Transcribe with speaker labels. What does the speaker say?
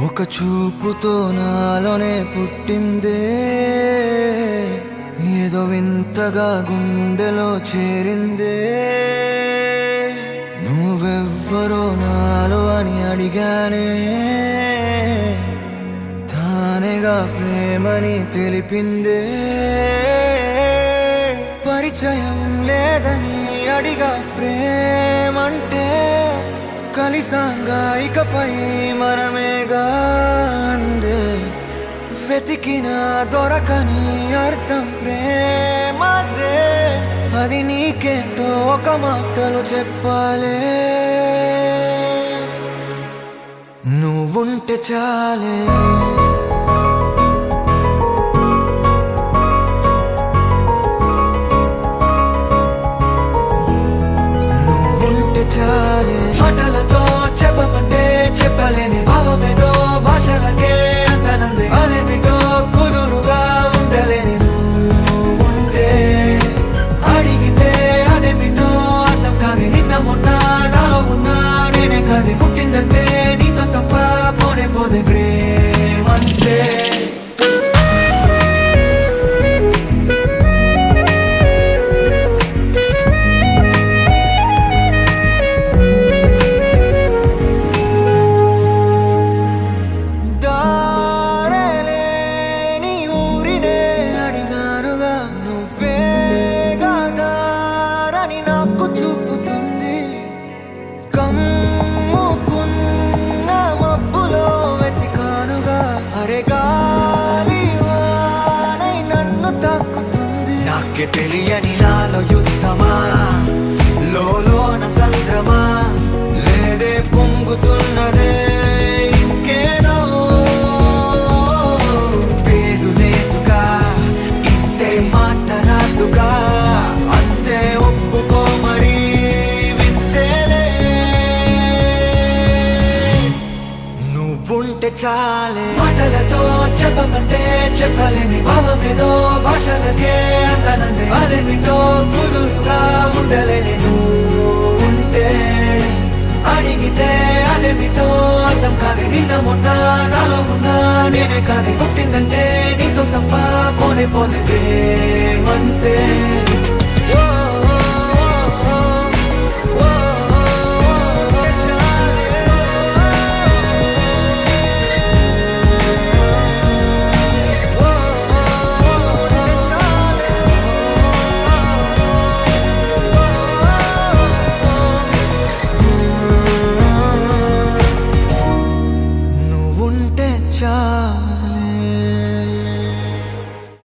Speaker 1: ఒక చూపుతో నాలోనే పుట్టిందే, ఏదో వింతగా గుండెలో చేరిందే. నువ్వెవ్వరో నాలో అని అడిగానే, తానేగా ప్రేమని తెలిపిందే. పరిచయం లేదని అడిగా ప్రేమంటే, కలిసాంగా ఇకపై మనమేగా అందే. వెతికినా దొరకని అర్థం ప్రేమదే, అది నీకేంటో ఒక మాటలో చెప్పాలే. నువ్వుంటే చాలే, నువ్వుంటే చాలే. మాటలతో చెప్పమంటే చెప్పలేని భావమేదో భాషలకే అందనంది. అదేమిటో కుదురుగా ఉండలేని నువ్వుంటే, అడిగితే అదేమిటో అర్థం కాదు. నిన్న మొన్న నాలో ఉన్నా నేనే కాదు. పుట్టిందంటే నీతో తప్ప పోనే పోదే ప్రేమంతే. నాకే తెలియని నాలో యుద్ధమా, లోన సంద్రమా, లేదే పొంగుతున్నదే ఇంకేదో. పేరు లేదుగా, ఇంతే మాట రాదుగా, అంతే ఒప్పుకో మరి వింతేలే. నువ్వుంటే చాలే. మాటలతో చెప్పమంటే చెప్పలేని భావమేదో భాషలకే అందనంది. అదేమిటో కుదురుగా ఉండలేని నువ్వుంటే, అడిగితే అదేమిటో అర్థం కాదు. నిన్న మొన్న నాలో ఉన్నా నేనే కాదు. పుట్టిందంటే నీతో తప్ప పోనే పోతే ప్రేమంతే.